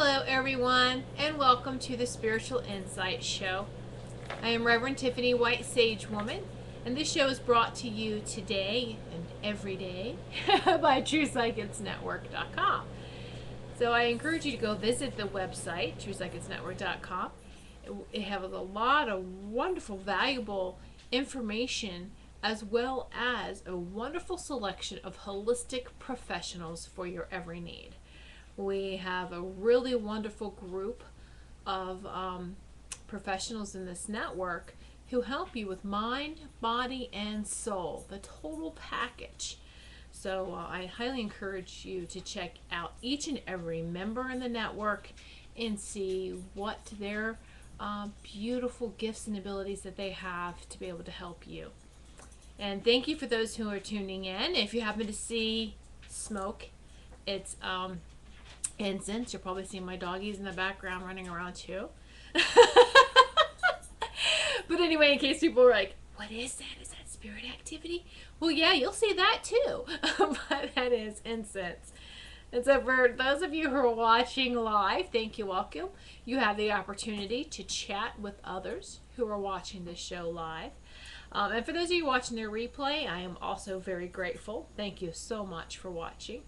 Hello, everyone, and welcome to the Spiritual Insight Show. I am Reverend Tiffany White Sage Woman, and this show is brought to you today and every day by TruePsychicsNetwork.com. So I encourage you to go visit the website, TruePsychicsNetwork.com. It has a lot of wonderful, valuable information as well as a wonderful selection of holistic professionals for your every need. We have a really wonderful group of professionals in this network who help you with mind, body, and soul, the total package. So I highly encourage you to check out each and every member in the network and see what their beautiful gifts and abilities that they have to be able to help you. And thank you for those who are tuning in. If you happen to see smoke, it's incense. You'll probably see my doggies in the background running around too. But anyway, in case people are like, what is that? Is that spirit activity? Well, yeah, you'll see that too. But that is incense. And so for those of you who are watching live, thank you, welcome. You have the opportunity to chat with others who are watching this show live. And for those of you watching the replay, I am also very grateful. Thank you so much for watching.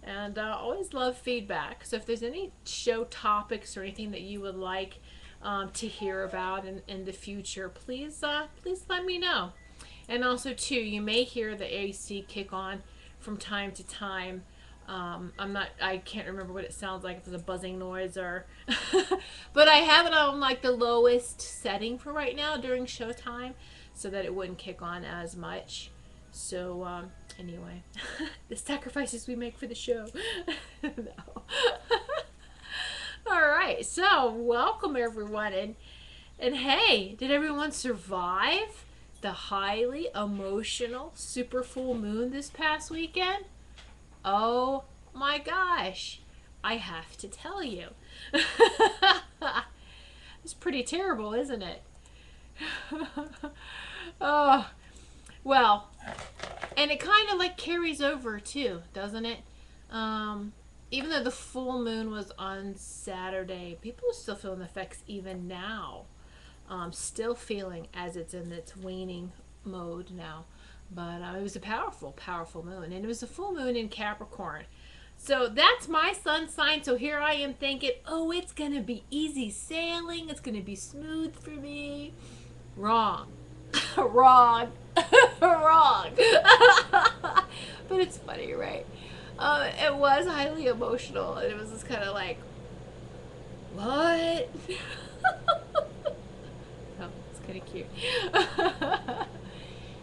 And I always love feedback. So if there's any show topics or anything that you would like to hear about in the future, please let me know. And also too, you may hear the AC kick on from time to time. I can't remember what it sounds like, if it's a buzzing noise or but I have it on like the lowest setting for right now during showtime so that it wouldn't kick on as much. So anyway, the sacrifices we make for the show. No. All right, so welcome everyone, and hey, did everyone survive the highly emotional super full moon this past weekend? Oh my gosh, I have to tell you. It's pretty terrible, isn't it? Oh, well, and it kind of like carries over too, doesn't it? Even though the full moon was on Saturday, people are still feeling the effects even now. Still feeling as it's in its waning mode now. But it was a powerful, powerful moon. And it was a full moon in Capricorn. So that's my sun sign. So here I am thinking, oh, it's going to be easy sailing. It's going to be smooth for me. Wrong. Wrong. Wrong. But it's funny, right? It was highly emotional. And it was just kind of like, what? Oh, it's kind of cute.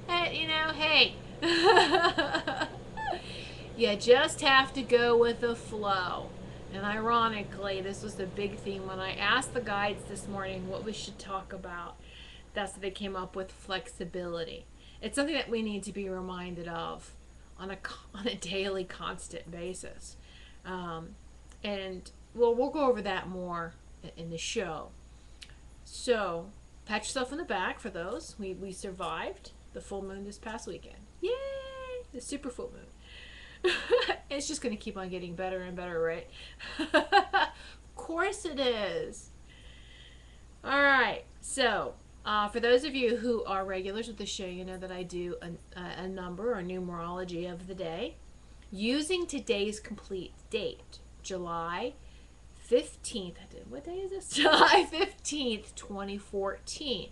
And, you know, hey. You just have to go with the flow. And ironically, this was the big theme when I asked the guides this morning what we should talk about. That's what they came up with, flexibility. It's something that we need to be reminded of on a daily, constant basis. And we'll go over that more in the show. So, pat yourself on the back for those. We survived the full moon this past weekend. Yay! The super full moon. It's just going to keep on getting better and better, right? Of course it is. All right. So, for those of you who are regulars with the show, you know that I do a number or numerology of the day using today's complete date, July 15th. What day is this? July 15th, 2014.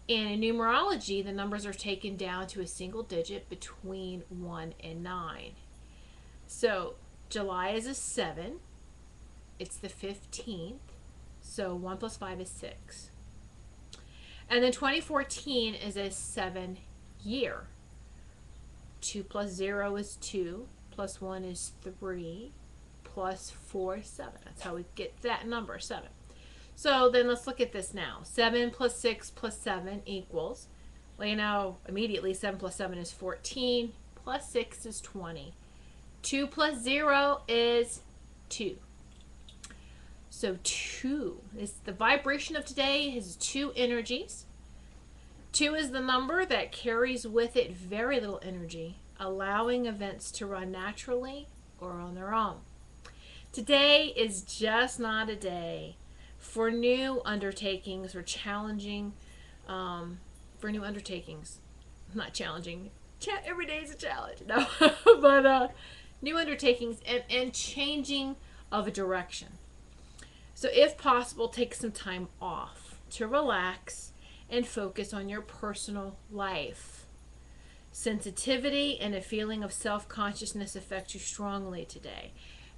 And in numerology, the numbers are taken down to a single digit between 1 and 9. So July is a 7. It's the 15th. So 1 plus 5 is 6. And then 2014 is a 7 year. 2 plus 0 is 2. Plus 1 is 3. Plus 4 is 7. That's how we get that number, 7. So then let's look at this now. 7 plus 6 plus 7 equals, well, you know, immediately 7 plus 7 is 14. Plus 6 is 20. 2 plus 0 is 2. So 2 is the vibration of today, has 2 energies. 2 is the number that carries with it very little energy, allowing events to run naturally or on their own. Today is just not a day for new undertakings or challenging, for new undertakings. Not challenging. Every day is a challenge. No, but new undertakings and changing of a direction. So, if possible, take some time off to relax and focus on your personal life. Sensitivity and a feeling of self consciousness affect you strongly today.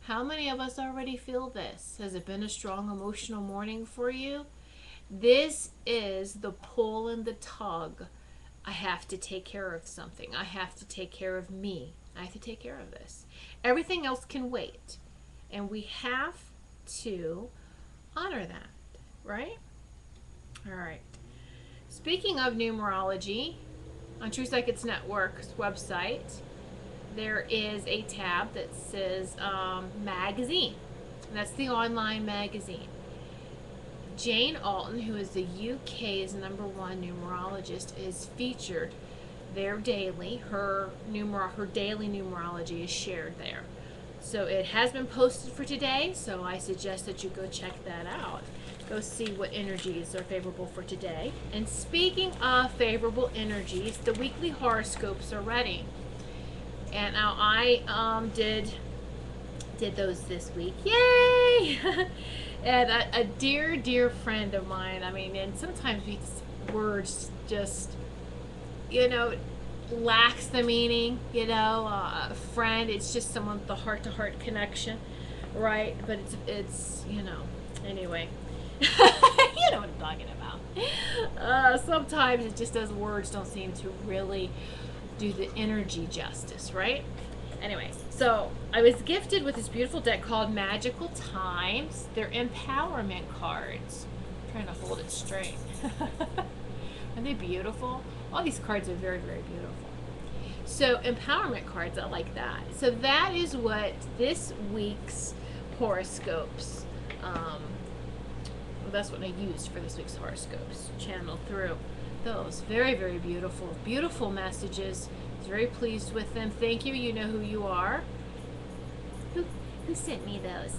How many of us already feel this? Has it been a strong emotional morning for you? This is the pull and the tug. I have to take care of something. I have to take care of me. I have to take care of this. Everything else can wait. And we have to honor that, right? All right. Speaking of numerology, on True Psychics Network's website, there is a tab that says magazine. That's the online magazine. Jane Alton, who is the UK's #1 numerologist, is featured there daily. Her daily numerology is shared there. So it has been posted for today, so I suggest that you go check that out. Go see what energies are favorable for today. And speaking of favorable energies, the weekly horoscopes are ready. And now I did those this week. Yay! And a dear friend of mine, I mean, and sometimes these words just, lacks the meaning, a friend, it's just someone with the heart-to-heart connection, right? But it's anyway. You know what I'm talking about. Sometimes it just those words don't seem to really do the energy justice, right? Anyway, so I was gifted with this beautiful deck called Magical Times. They're empowerment cards. I'm trying to hold it straight. Aren't they beautiful? All these cards are very, very beautiful. So empowerment cards, I like that. So that is what this week's horoscopes, that's what I used for this week's horoscopes, channeled through those. Very, very beautiful. Beautiful messages. I was very pleased with them. Thank you. You know who you are. Who sent me those?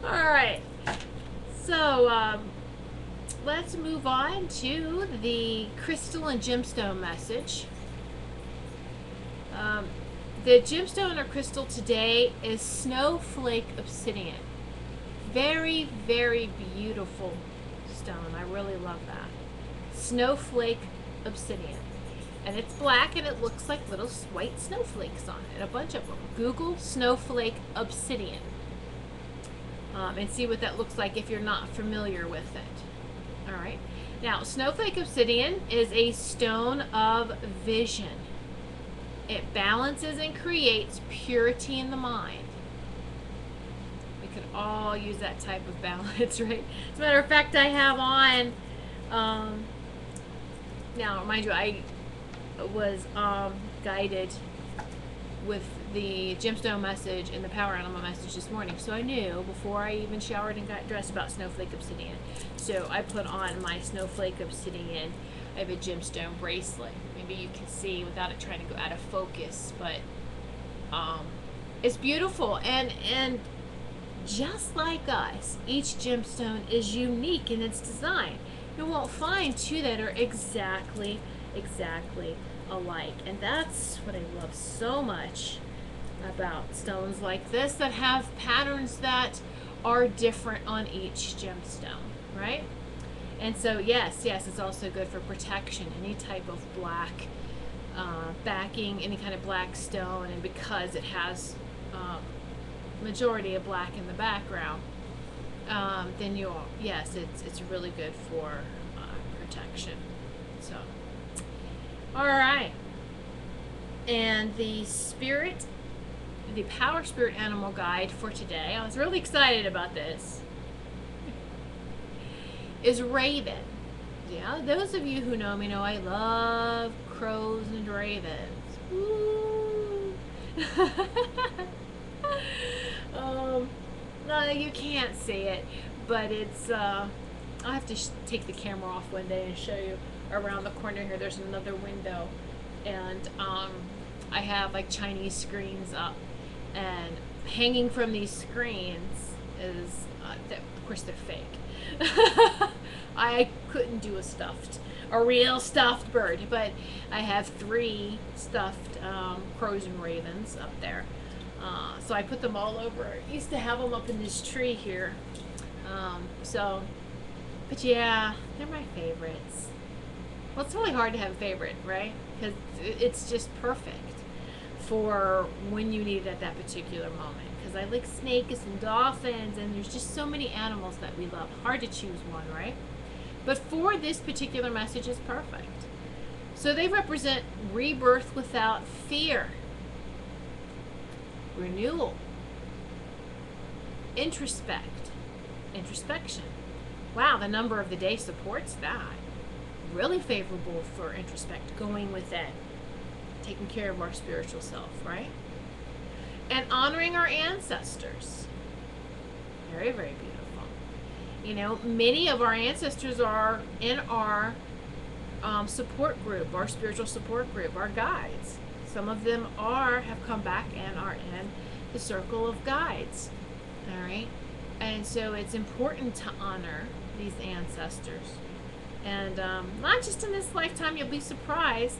All right. So let's move on to the crystal and gemstone message. The gemstone or crystal today is Snowflake Obsidian. Very, very beautiful stone. I really love that. Snowflake Obsidian. And it's black and it looks like little white snowflakes on it. A bunch of them. Google Snowflake Obsidian. And see what that looks like if you're not familiar with it. Alright. Now, Snowflake Obsidian is a stone of vision. It balances and creates purity in the mind. We could all use that type of balance, right? As a matter of fact, I have on, now, mind you, I was guided with the gemstone message and the power animal message this morning. So I knew before I even showered and got dressed about Snowflake Obsidian. So I put on my Snowflake Obsidian. I have a gemstone bracelet. Maybe you can see without it trying to go out of focus, but it's beautiful. And just like us, each gemstone is unique in its design. You won't find two that are exactly alike. And that's what I love so much about stones like this that have patterns that are different on each gemstone, right? And so yes, it's also good for protection. Any type of black backing, any kind of black stone, and because it has majority of black in the background, then it's really good for protection. So, all right. And the power spirit animal guide for today, I was really excited about this, is Raven. Yeah, those of you who know me know I love crows and ravens. Ooh. No, you can't see it, but it's, I'll have to take the camera off one day and show you around the corner here. There's another window, and I have like Chinese screens up, and hanging from these screens is, of course, they're fake. I couldn't do a real stuffed bird, but I have 3 stuffed crows and ravens up there. So I put them all over. I used to have them up in this tree here. But yeah, they're my favorites. Well, it's really hard to have a favorite, right? Because it's just perfect for when you need it at that particular moment. Because I like snakes and dolphins, and there's just so many animals that we love. Hard to choose one, right? But for this particular message, it's perfect. So they represent rebirth without fear, renewal, introspection. Wow, the number of the day supports that. Really favorable for introspect, going within, taking care of our spiritual self, right? And honoring our ancestors. Very, very beautiful. You know, many of our ancestors are in our support group, our spiritual support group, our guides. Some of them have come back and are in the circle of guides. All right? And so it's important to honor these ancestors. And not just in this lifetime, you'll be surprised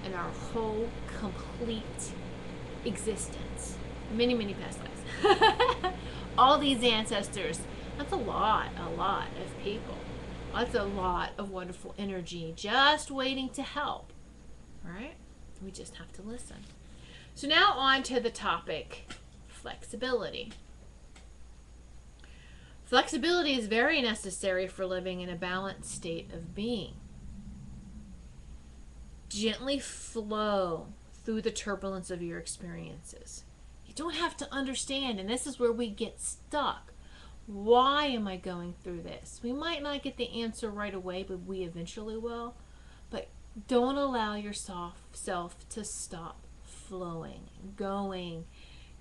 in our whole complete existence. Many, many past lives. All these ancestors, that's a lot of people. That's a lot of wonderful energy just waiting to help. All right? We just have to listen. So now on to the topic, flexibility. Flexibility is very necessary for living in a balanced state of being. Gently flow through the turbulence of your experiences. You don't have to understand, and this is where we get stuck. Why am I going through this? We might not get the answer right away, but we eventually will. But don't allow yourself to stop flowing, going,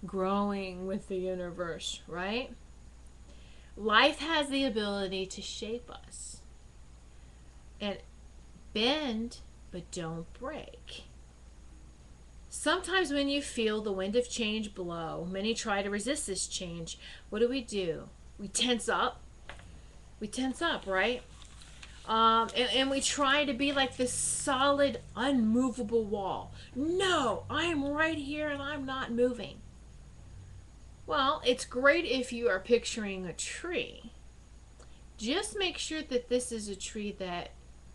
growing with the universe, right? Life has the ability to shape us and bend, but don't break. Sometimes when you feel the wind of change blow, many try to resist this change. What do? We tense up. We tense up, right? And we try to be like this solid, unmovable wall. No, I'm right here and I'm not moving. Well, it's great if you are picturing a tree. Just make sure that this is a tree that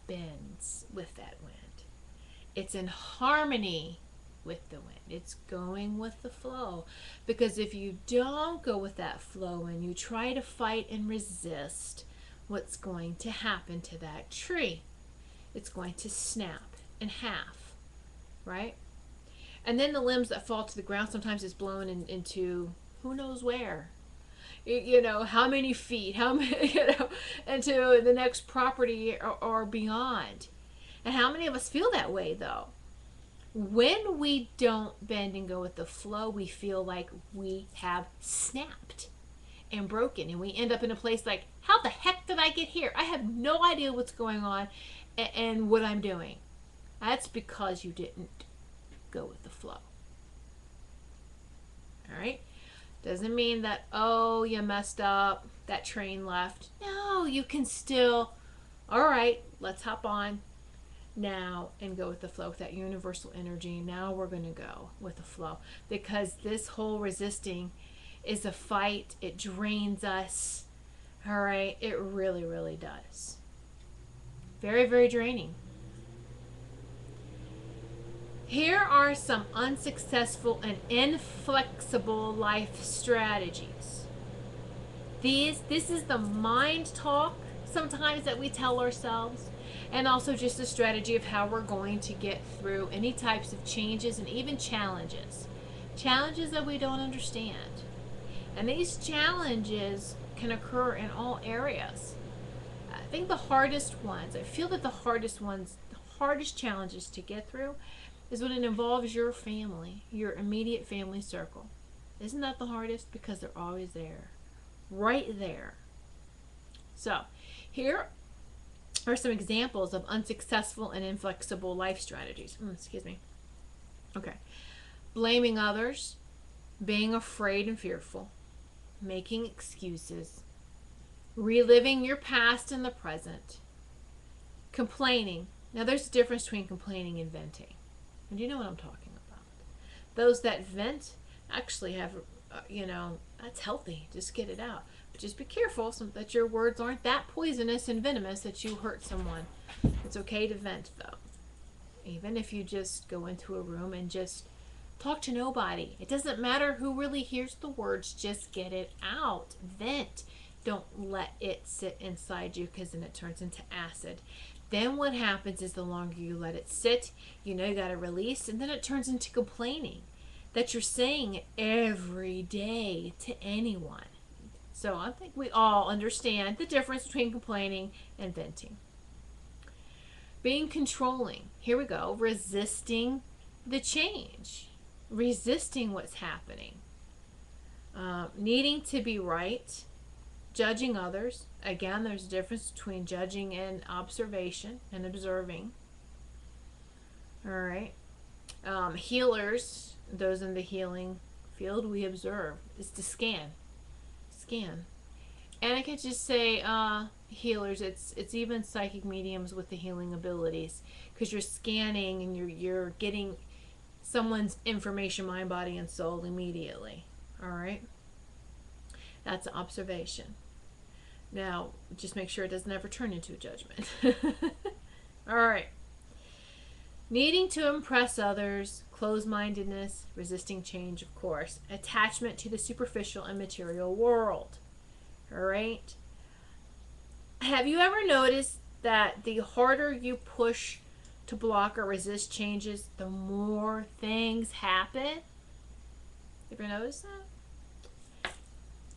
bends with that wind. It's in harmony with the wind. It's going with the flow. Because if you don't go with that flow and you try to fight and resist, what's going to happen to that tree? It's going to snap in half, right? And then the limbs that fall to the ground, sometimes it's blown into who knows where. You know, how many feet, how many, into the next property or beyond. And how many of us feel that way, though? When we don't bend and go with the flow, we feel like we have snapped and broken. And we end up in a place like, how the heck did I get here? I have no idea what's going on and what I'm doing. That's because you didn't go with the flow. All right? Doesn't mean that, oh, you messed up, that train left. No, you can still, all right, let's hop on now and go with the flow, with that universal energy. Now we're going to go with the flow, because this whole resisting is a fight. It drains us. All right, it really, really does. Very, very draining. Here are some unsuccessful and inflexible life strategies. This is the mind talk sometimes that we tell ourselves, and also just a strategy of how we're going to get through any types of changes and even challenges. Challenges that we don't understand. And these challenges can occur in all areas. I think the hardest ones, I feel that the hardest challenges to get through is when it involves your family, your immediate family circle. Isn't that the hardest? Because they're always there, right there. So here are some examples of unsuccessful and inflexible life strategies. Excuse me. Okay. Blaming others, being afraid and fearful, making excuses, reliving your past and the present, complaining. Now, there's a difference between complaining and venting. And you know what I'm talking about. Those that vent actually have, that's healthy. Just get it out. But just be careful that your words aren't that poisonous and venomous that you hurt someone. It's okay to vent, though. Even if you just go into a room and just talk to nobody. It doesn't matter who really hears the words. Just get it out. Vent. Don't let it sit inside you, because then it turns into acid. Then what happens is the longer you let it sit, you got to release, and then it turns into complaining that you're saying every day to anyone. So I think we all understand the difference between complaining and venting. Being controlling. Here we go. Resisting the change. Resisting what's happening. Needing to be right. Judging others. Again, there's a difference between judging and observation and observing. All right. Healers, those in the healing field, we observe. Is to scan. Scan. And I could just say healers. It's even psychic mediums with the healing abilities, because you're scanning and you're getting someone's information, mind, body, and soul immediately. All right. That's observation. Now, just make sure it doesn't ever turn into a judgment. All right. Needing to impress others, closed-mindedness, resisting change, of course, attachment to the superficial and material world. All right. Have you ever noticed that the harder you push to block or resist changes, the more things happen? Ever noticed that?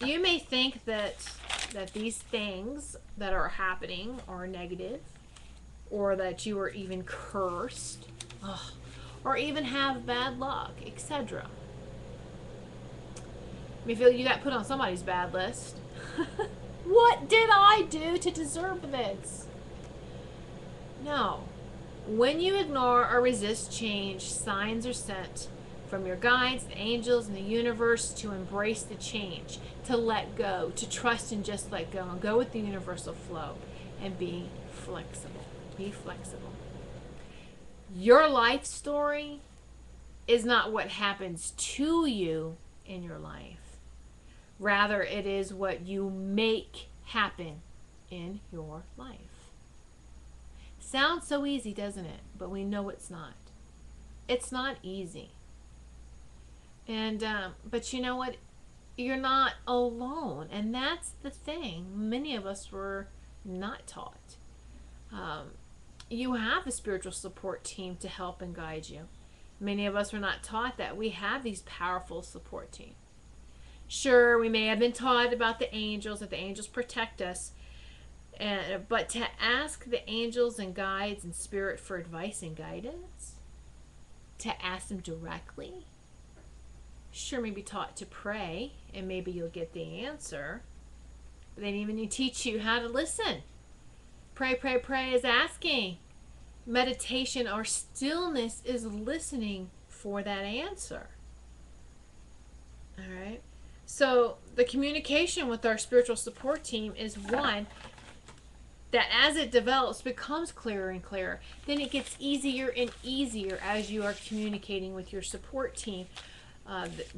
You may think that these things that are happening are negative, or that you are even cursed, or even have bad luck, etc. You feel you got put on somebody's bad list. What did I do to deserve this? No. When you ignore or resist change, signs are sent from your guides, the angels, and the universe to embrace the change, to let go, to trust and just let go, and go with the universal flow, and be flexible. Be flexible. Your life story is not what happens to you in your life. Rather, it is what you make happen in your life. Sounds so easy, doesn't it? But we know it's not. It's not easy. And but you know what? You're not alone, and that's the thing. Many of us were not taught. You have a spiritual support team to help and guide you. Many of us were not taught that we have these powerful support teams. Sure, we may have been taught about the angels, that the angels protect us, but to ask the angels and guides and spirit for advice and guidance, to ask them directly, sure, maybe taught to pray, and maybe you'll get the answer. But they didn't even teach you how to listen. Pray, pray, pray is asking. Meditation or stillness is listening for that answer. All right. So the communication with our spiritual support team is one that, as it develops, becomes clearer and clearer. Then it gets easier and easier as you are communicating with your support team.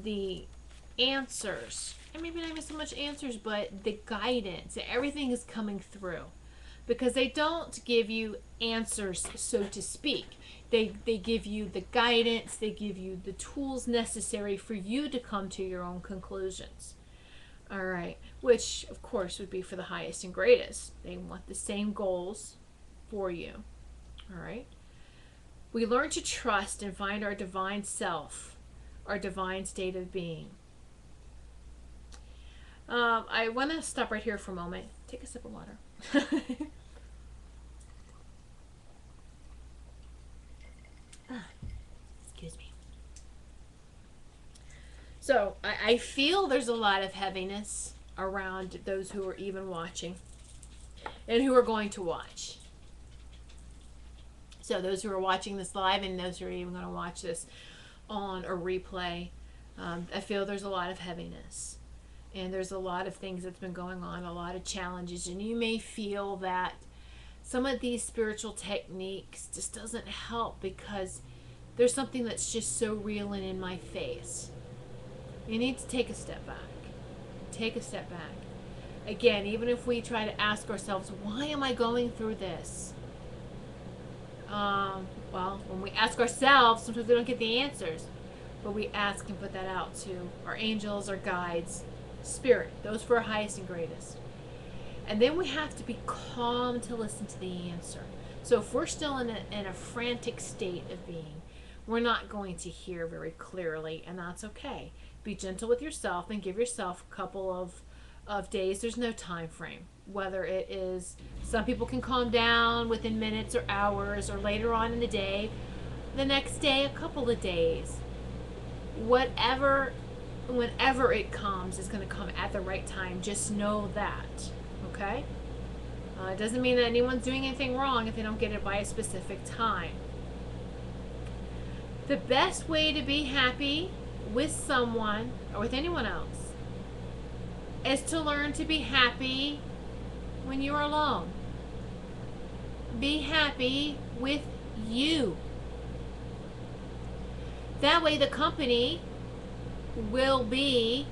The answers, and maybe not even so much answers, but the guidance, everything is coming through, because they don't give you answers, so to speak. They give you the guidance, they give you the tools necessary for you to come to your own conclusions. All right, which of course would be for the highest and greatest. They want the same goals for you. All right. We learn to trust and find our divine self, our divine state of being. I want to stop right here for a moment. Take a sip of water. Excuse me. So I feel there's a lot of heaviness around those who are even watching and who are going to watch. So those who are watching this live and those who are even going to watch this on a replay, I feel there's a lot of heaviness. And there's a lot of things that's been going on, a lot of challenges. And you may feel that some of these spiritual techniques just doesn't help because there's something that's just so real and in my face. You need to take a step back. Take a step back. Again, even if we try to ask ourselves, why am I going through this? Well, when we ask ourselves, sometimes we don't get the answers. But we ask and put that out to our angels, our guides, spirit, those for our highest and greatest. And then we have to be calm to listen to the answer. So if we're still in a frantic state of being, we're not going to hear very clearly, and that's okay. Be gentle with yourself and give yourself a couple of days. There's no time frame. Whether it is, some people can calm down within minutes or hours or later on in the day, the next day, a couple of days. Whenever it comes, it's going to come at the right time. Just know that, okay? It doesn't mean that anyone's doing anything wrong if they don't get it by a specific time. The best way to be happy with someone or with anyone else is to learn to be happy when you're alone. Be happy with you. That way the company will be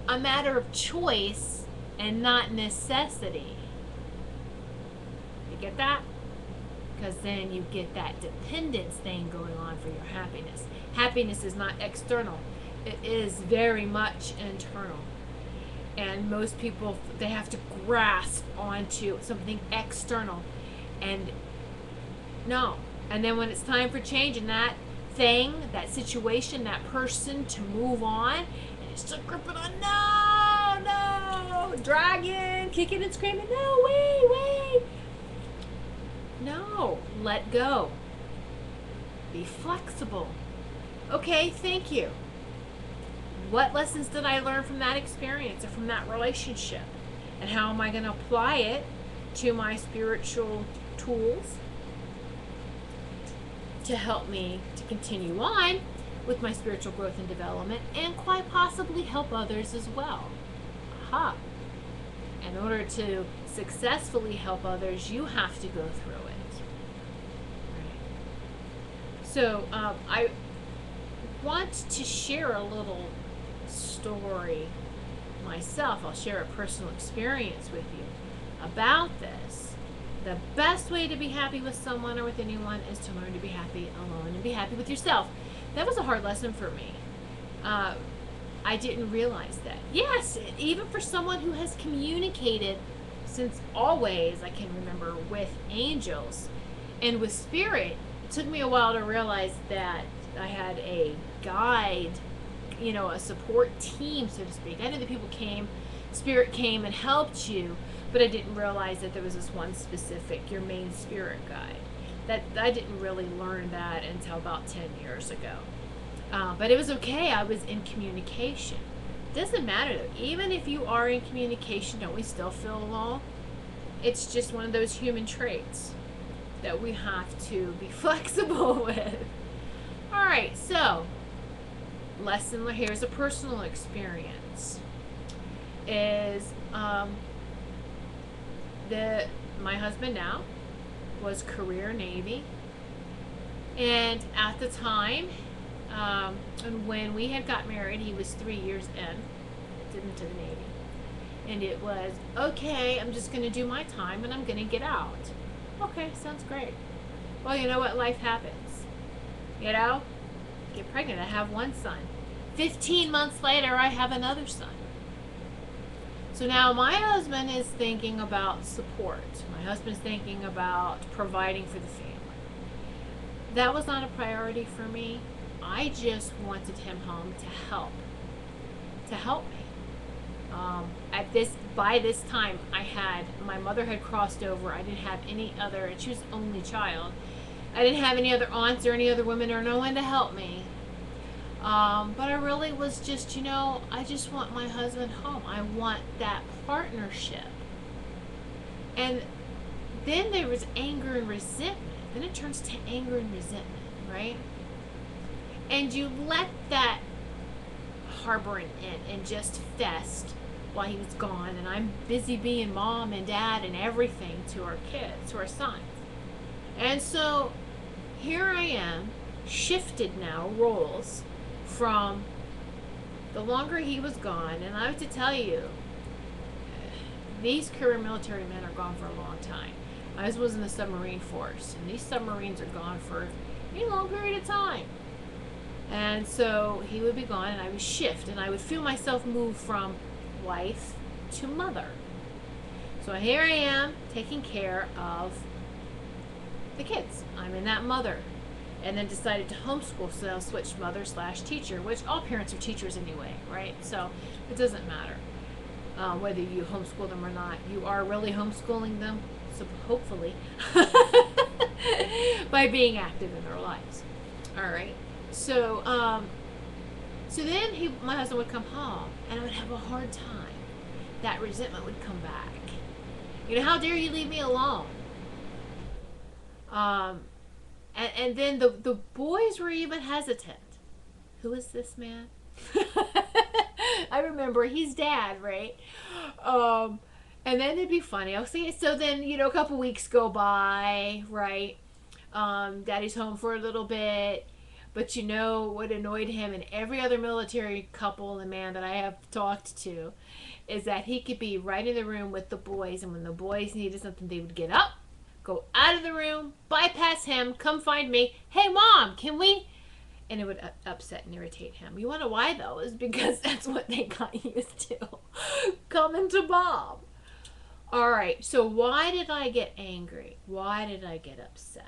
a matter of choice and not necessity. You get that? Because then you get that dependence thing going on for your happiness. Happiness is not external. It is very much internal. And most people, they have to grasp onto something external. And no. And then when it's time for changing that thing, that situation, that person to move on, and it's still gripping on, no, dragging, kicking and screaming, no, wait. No, let go. Be flexible. Okay, thank you. What lessons did I learn from that experience or from that relationship? And how am I going to apply it to my spiritual tools to help me to continue on with my spiritual growth and development, and quite possibly help others as well? Aha. In order to successfully help others, you have to go through it. Right. So I want to share a little story myself. I'll share a personal experience with you about this. The best way to be happy with someone or with anyone is to learn to be happy alone and be happy with yourself. That was a hard lesson for me. I didn't realize that. Yes, even for someone who has communicated since always, I can remember, with angels and with spirit, it took me a while to realize that I had a guide, a support team, so to speak. I knew that people came, spirit came and helped you, but I didn't realize that there was this one specific, your main spirit guide. That I didn't really learn that until about 10 years ago. But it was okay. I was in communication. It doesn't matter though. Even if you are in communication, don't we still feel alone? It's just one of those human traits that we have to be flexible with. All right, so lesson here's a personal experience. Is my husband now was career Navy, and at the time, and when we had got married, he was 3 years into the Navy, and it was okay. I'm just going to do my time, and I'm going to get out. Okay, sounds great. Well, you know what? Life happens. Get pregnant. I have one son. 15 months later, I have another son. So now my husband is thinking about support. My husband's thinking about providing for the family. That was not a priority for me. I just wanted him home to help me. By this time, my mother had crossed over. I didn't have any other, and she was the only child. I didn't have any other aunts or any other women or no one to help me. But I really was just, I just want my husband home. I want that partnership. And then there was anger and resentment. Then it turns to anger and resentment, right? and you let that harbor in and just fest while he was gone, and I'm busy being mom and dad and everything to our kids, to our sons. And so here I am, shifted now roles from the longer he was gone, and I have to tell you, these career military men are gone for a long time. I was in the submarine force, and these submarines are gone for a long period of time. And so he would be gone, and I would shift, and I would feel myself move from wife to mother. So here I am taking care of the kids. I'm in that mother. And then decided to homeschool, so I'll switch mother/teacher, which all parents are teachers anyway, right? So it doesn't matter whether you homeschool them or not. You are really homeschooling them, so hopefully, by being active in their lives. All right. So, so then my husband would come home, and I would have a hard time. That resentment would come back. How dare you leave me alone? And then the boys were even hesitant. Who is this man? I remember he's dad, right? And then it'd be funny. I'll see. So then, a couple weeks go by, right? Daddy's home for a little bit. But what annoyed him and every other military couple and man that I have talked to is that he could be right in the room with the boys, and when the boys needed something, they would get up, go out of the room, bypass him, come find me. Hey, Mom, can we? And it would upset and irritate him. You want to know why, though? Is because that's what they got used to. Coming to Mom. All right, so why did I get angry? Why did I get upset?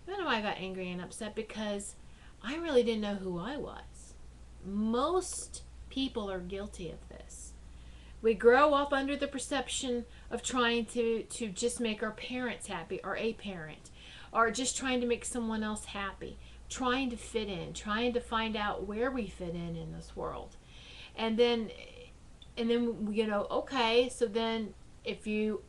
You know why I got angry and upset? Because I really didn't know who I was. Most people are guilty of this. We grow up under the perception of trying to just make our parents happy, or a parent, or just trying to make someone else happy, trying to fit in, trying to find out where we fit in this world. And then okay, so then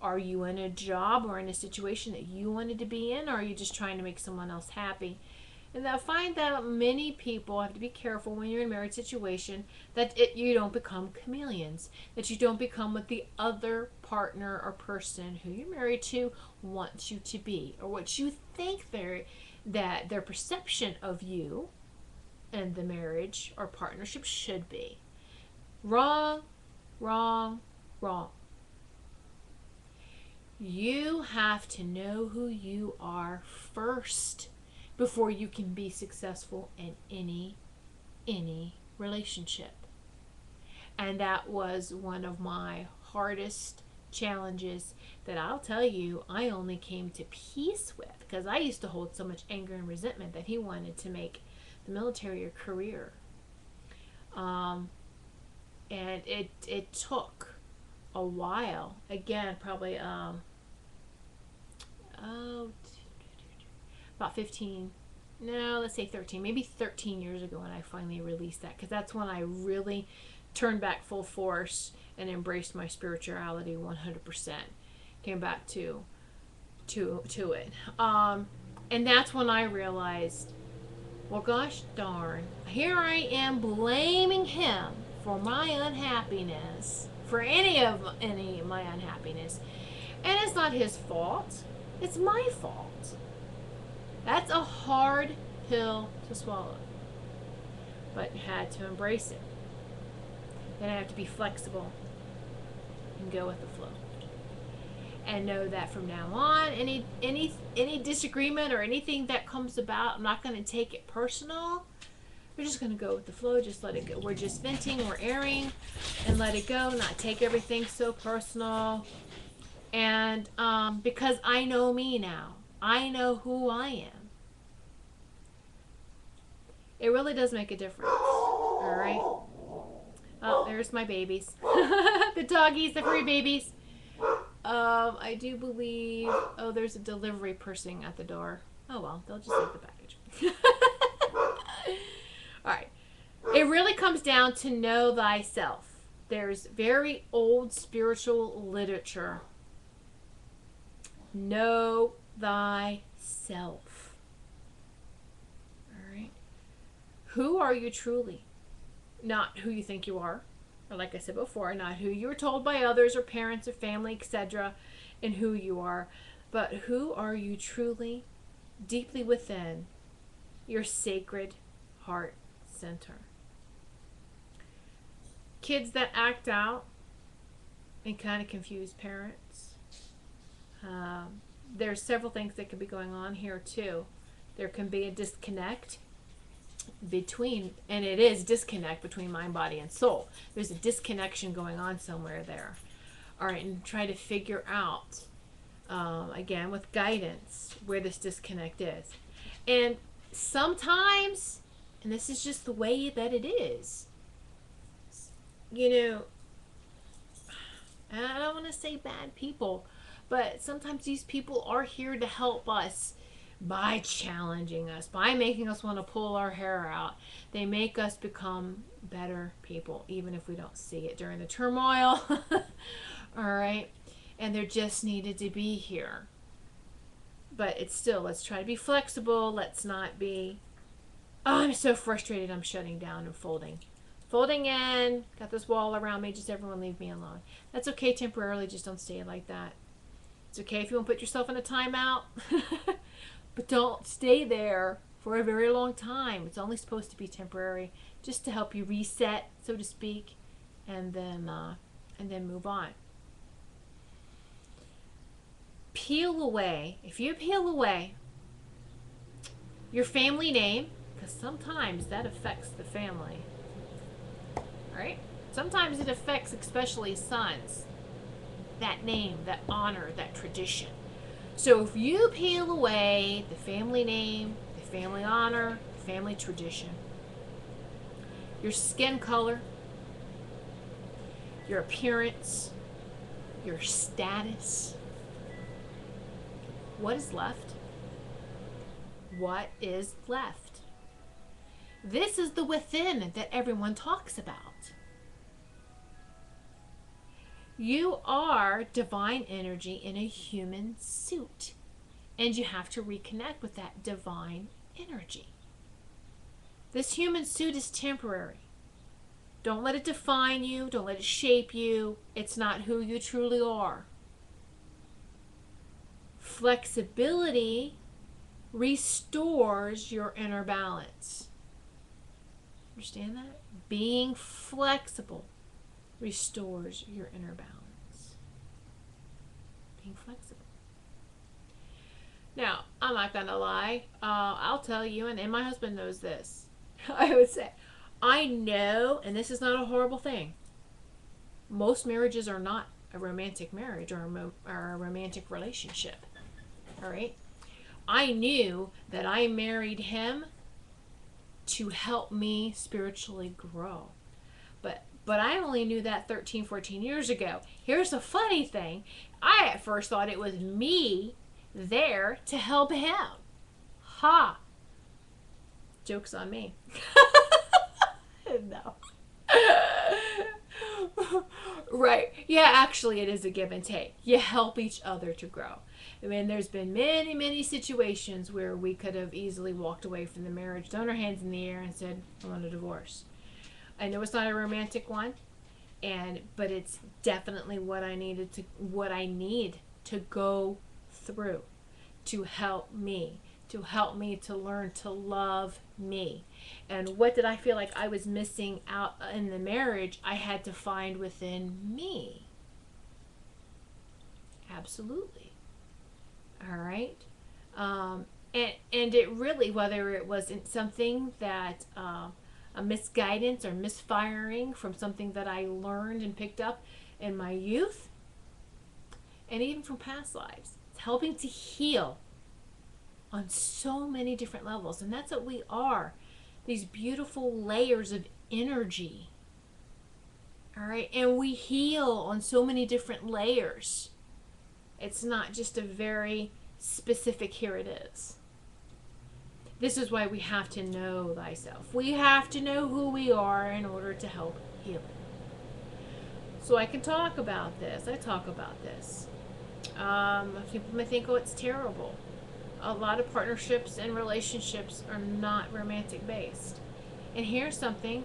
are you in a job or in a situation that you wanted to be in, or are you just trying to make someone else happy? And I find that many people have to be careful when you're in a marriage situation that you don't become chameleons, that you don't become what the other partner or person who you're married to wants you to be, or what you think that their perception of you and the marriage or partnership should be. Wrong, wrong, wrong. You have to know who you are first before you can be successful in any relationship. And that was one of my hardest challenges that I'll tell you I only came to peace with, because I used to hold so much anger and resentment that he wanted to make the military a career. And it took a while. Again, probably about 13 years ago when I finally released that, because that's when I really turned back full force and embraced my spirituality 100%. Came back to it. And that's when I realized, well, gosh darn, here I am blaming him for my unhappiness, for any of my unhappiness. And it's not his fault. It's my fault. That's a hard pill to swallow. But had to embrace it. Then I have to be flexible and go with the flow. And know that from now on, any disagreement or anything that comes about, I'm not going to take it personal. We're just going to go with the flow, just let it go. We're just venting, we're airing, and let it go, not take everything so personal. And because I know me now, I know who I am. It really does make a difference. All right. Oh, there's my babies. The doggies, the furry babies. I do believe, there's a delivery person at the door. Oh well, they'll just take the package. All right. It really comes down to know thyself. There's very old spiritual literature. Know thyself. All right. Who are you truly? Not who you think you are, or like I said before, not who you were told by others or parents or family, etc., and who you are, but who are you truly, deeply within your sacred heart center. Kids that act out and kind of confuse parents. There's several things that could be going on here too. There can be a disconnect between, and it is disconnect between mind, body, and soul. There's a disconnection going on somewhere there. All right, and try to figure out, again, with guidance, where this disconnect is. And sometimes, and this is just the way that it is, you know, I don't want to say bad people, but sometimes these people are here to help us by challenging us, by making us want to pull our hair out. They make us become better people, even if we don't see it during the turmoil. All right. And they're just needed to be here. But it's still, let's try to be flexible. Let's not be, oh, I'm so frustrated, I'm shutting down and folding. Folding in, got this wall around me, just everyone leave me alone. That's okay temporarily, just don't stay like that. It's okay if you want to put yourself in a timeout, but don't stay there for a very long time. It's only supposed to be temporary, just to help you reset, so to speak, and then move on. Peel away, if you peel away your family name, because sometimes that affects the family. Right? Sometimes it affects especially sons. That name, that honor, that tradition. So if you peel away the family name, the family honor, the family tradition, your skin color, your appearance, your status, what is left? What is left? This is the within that everyone talks about. You are divine energy in a human suit, and you have to reconnect with that divine energy. This human suit is temporary. Don't let it define you. Don't let it shape you. It's not who you truly are. Flexibility restores your inner balance. Understand that? Being flexible restores your inner balance. Being flexible. Now, I'm not going to lie. I'll tell you, and my husband knows this. I would say, I know, and this is not a horrible thing, most marriages are not a romantic marriage or a romantic relationship. All right? I knew that I married him to help me spiritually grow. But I only knew that 13, 14 years ago. Here's the funny thing. I at first thought it was me there to help him. Ha! Joke's on me. No. Right. Yeah, actually it is a give and take. You help each other to grow. I mean, there's been many, many situations where we could have easily walked away from the marriage, thrown our hands in the air and said, I want a divorce. I know it's not a romantic one, but it's definitely what I need to go through to help me to learn to love me. And what did I feel like I was missing out in the marriage? I had to find within me. Absolutely. All right. And it really, whether it was in something that a misguidance or misfiring from something that I learned and picked up in my youth, and even from past lives, it's helping to heal on so many different levels. And that's what we are, these beautiful layers of energy. All right, and we heal on so many different layers. It's not just a very specific, here it is. This is why we have to know thyself. We have to know who we are in order to help heal it. So I can talk about this. I talk about this. People may think, oh, it's terrible. A lot of partnerships and relationships are not romantic based. And here's something.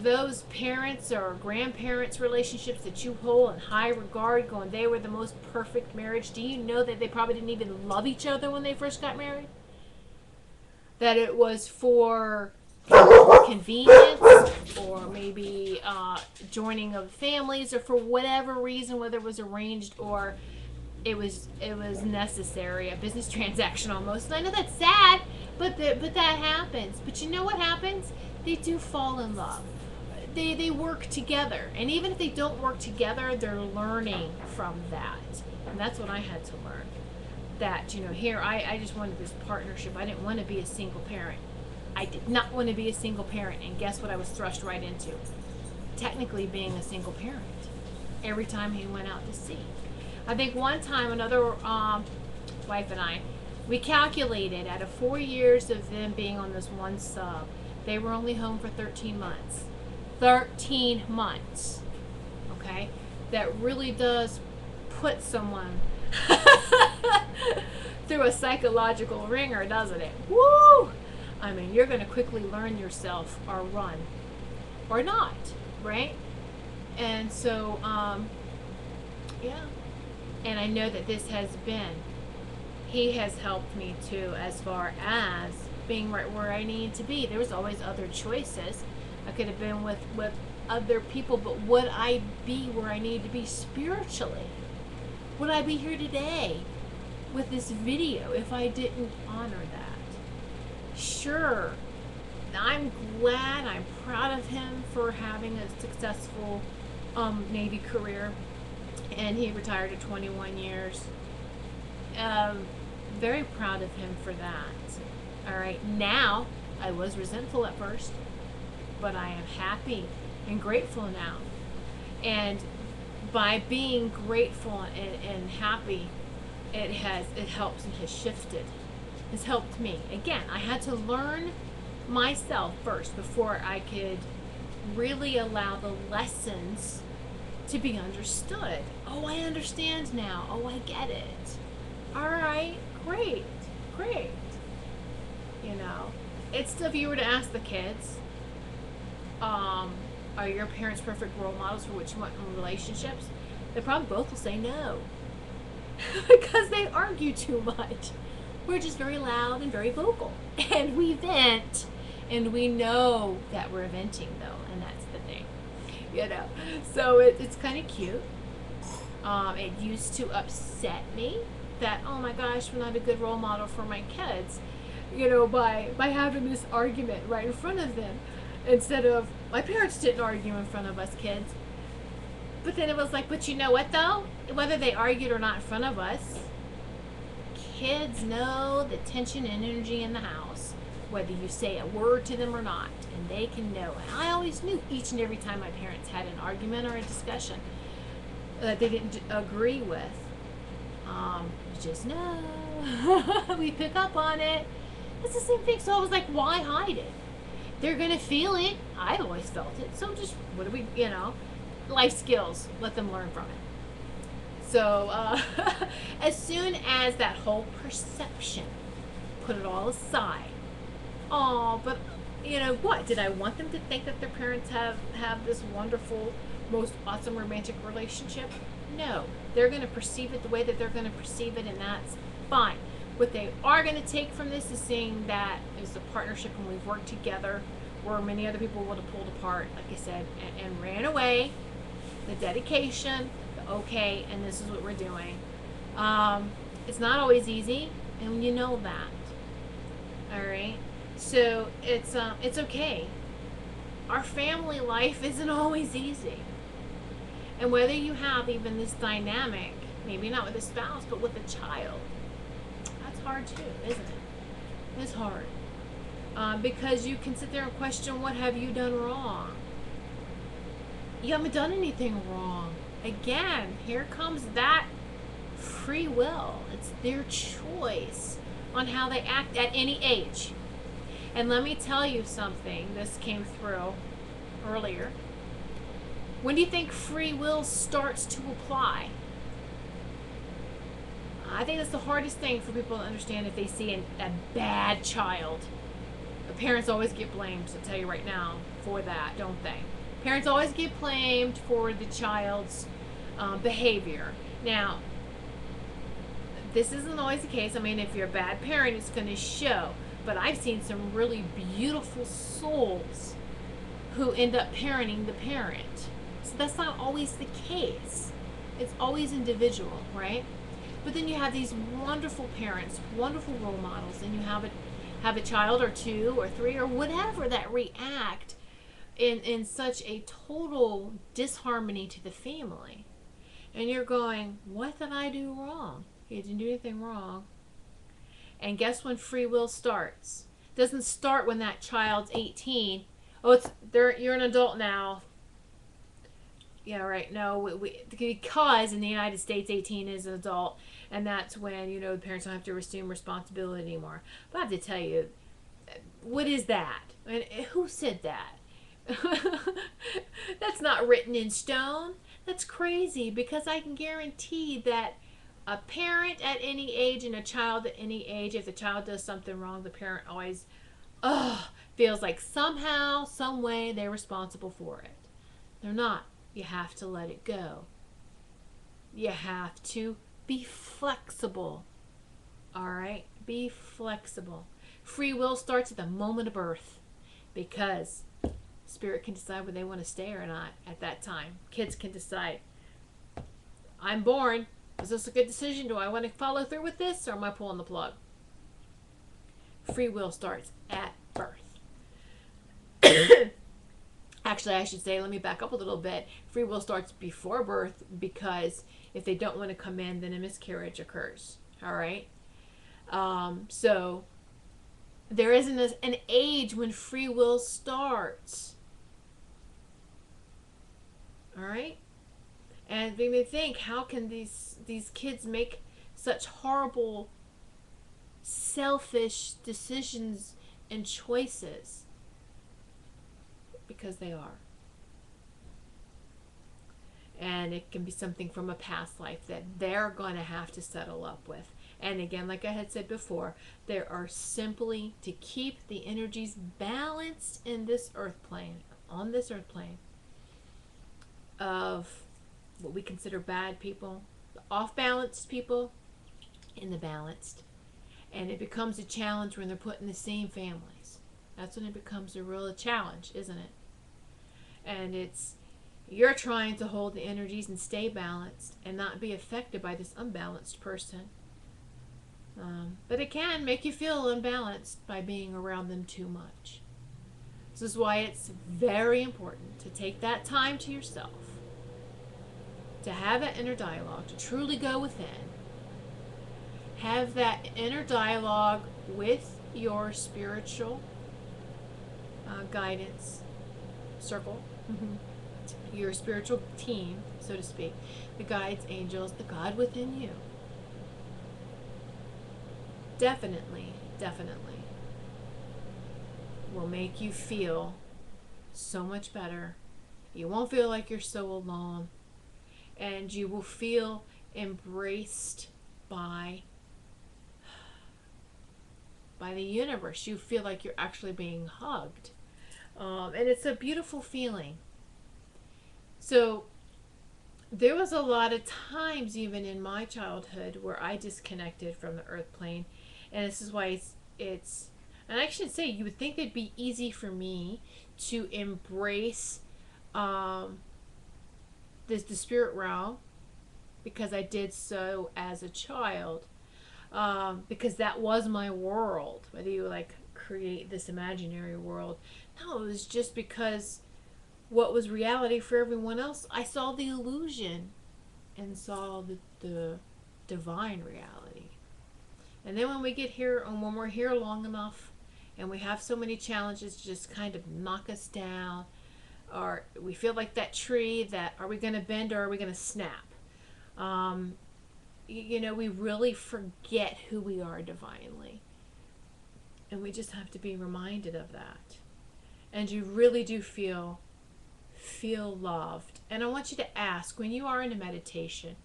Those parents or grandparents relationships that you hold in high regard, going, they were the most perfect marriage. Do you know that they probably didn't even love each other when they first got married? That it was for convenience, or maybe joining of families, or for whatever reason, whether it was arranged or it was necessary, a business transaction almost. And I know that's sad, but that happens. But you know what happens? They do fall in love. They work together, and even if they don't work together, they're learning from that. And that's what I had to learn. That, you know, here I just wanted this partnership. I didn't want to be a single parent. I did not want to be a single parent, and guess what I was thrust right into? Technically being a single parent every time he went out to sea. I think one time another wife and I, we calculated out of 4 years of them being on this one sub, they were only home for 13 months. 13 months. Okay? That really does put someone through a psychological ringer, doesn't it? Woo! I mean, you're going to quickly learn yourself or run or not, right? And so, yeah. And I know that this has been, he has helped me too, as far as being right where I need to be. There was always other choices. I could have been with other people, but would I be where I need to be spiritually? Would I be here today with this video if I didn't honor that? Sure, I'm glad, I'm proud of him for having a successful Navy career, and he retired at 21 years. Very proud of him for that. All right, now, I was resentful at first, but I am happy and grateful now. And by being grateful and happy, it helps and has shifted. It's helped me. Again, I had to learn myself first before I could really allow the lessons to be understood. Oh, I understand now. Oh, I get it. All right, great. You know, it's if you were to ask the kids, are your parents perfect role models for what you want in relationships? They probably both will say no. Because they argue too much. We're just very loud and very vocal. And we vent. And we know that we're venting, though. And that's the thing. You know. So it's kind of cute. It used to upset me that, oh my gosh, we're not a good role model for my kids. You know, by having this argument right in front of them. Instead of, my parents didn't argue in front of us kids. But then it was like, but you know what though? Whether they argued or not in front of us, kids know the tension and energy in the house, whether you say a word to them or not, and they can know. And I always knew each and every time my parents had an argument or a discussion that they didn't agree with. You just know. We pick up on it. It's the same thing. So I was like, why hide it? They're going to feel it. I've always felt it. So just, what do we, you know, life skills. Let them learn from it. So as soon as that whole perception, put it all aside. Oh, but you know what? Did I want them to think that their parents have this wonderful, most awesome romantic relationship? No. They're going to perceive it the way that they're going to perceive it, and that's fine. What they are going to take from this is seeing that it was a partnership and we've worked together where many other people would have pulled apart, like I said, and ran away. The dedication, the okay, and this is what we're doing. It's not always easy, and you know that. All right? So it's okay. Our family life isn't always easy. And whether you have even this dynamic, maybe not with a spouse, but with a child, that's hard too, isn't it? It's hard. Because you can sit there and question, what have you done wrong? You haven't done anything wrong. Again, here comes that free will. It's their choice on how they act at any age. And let me tell you something. This came through earlier. When do you think free will starts to apply? I think that's the hardest thing for people to understand if they see a bad child. Parents always get blamed, I'll tell you right now, for that, don't they? Parents always get blamed for the child's behavior. Now, this isn't always the case. I mean, if you're a bad parent, it's going to show. But I've seen some really beautiful souls who end up parenting the parent. So that's not always the case. It's always individual, right? But then you have these wonderful parents, wonderful role models, and you have a child or two or three or whatever that react in such a total disharmony to the family. And you're going, what did I do wrong? You didn't do anything wrong. And guess when free will starts? It doesn't start when that child's 18. Oh, you're an adult now. Yeah, right. No, because in the United States, 18 is an adult, and that's when, you know, the parents don't have to assume responsibility anymore. But I have to tell you, what is that? And who said that? That's not written in stone. That's crazy, because I can guarantee that a parent at any age and a child at any age, if the child does something wrong, the parent always feels like somehow, some way they're responsible for it. They're not. You have to let it go. You have to be flexible. All right? Be flexible. Free will starts at the moment of birth, because spirit can decide whether they want to stay or not at that time. Kids can decide, I'm born. Is this a good decision? Do I want to follow through with this, or am I pulling the plug? Free will starts at birth. Actually, I should say, let me back up a little bit. Free will starts before birth, because if they don't want to come in, then a miscarriage occurs. All right? So there isn't an age when free will starts. All right? And we may think, how can these kids make such horrible, selfish decisions and choices? Because they are. And it can be something from a past life that they're going to have to settle up with. And again, like I had said before, there are simply, to keep the energies balanced in this earth plane, on this earth plane, of what we consider bad people, the off-balanced people, and the balanced. And it becomes a challenge when they're put in the same families. That's when it becomes a real challenge, isn't it? And you're trying to hold the energies and stay balanced and not be affected by this unbalanced person. But it can make you feel unbalanced by being around them too much. This is why it's very important to take that time to yourself, to have that inner dialogue, to truly go within. Have that inner dialogue with your spiritual guidance circle, your spiritual team, so to speak, the guides, angels, the God within you. Definitely will make you feel so much better. You won't feel like you're so alone, and you will feel embraced by the universe. You feel like you're actually being hugged, and it's a beautiful feeling. So there was a lot of times, even in my childhood, where I disconnected from the earth plane, and this is why it's and I should say, you would think it'd be easy for me to embrace the spirit realm, because I did so as a child, because that was my world. Whether you like create this imaginary world, no, it was just because what was reality for everyone else, I saw the illusion and saw the divine reality. And then when we get here, and when we're here long enough, and we have so many challenges to just kind of knock us down, or we feel like that tree that, are we going to bend or are we going to snap? You know, we really forget who we are divinely. And we just have to be reminded of that. And you really do feel loved. And I want you to ask, when you are in a meditation,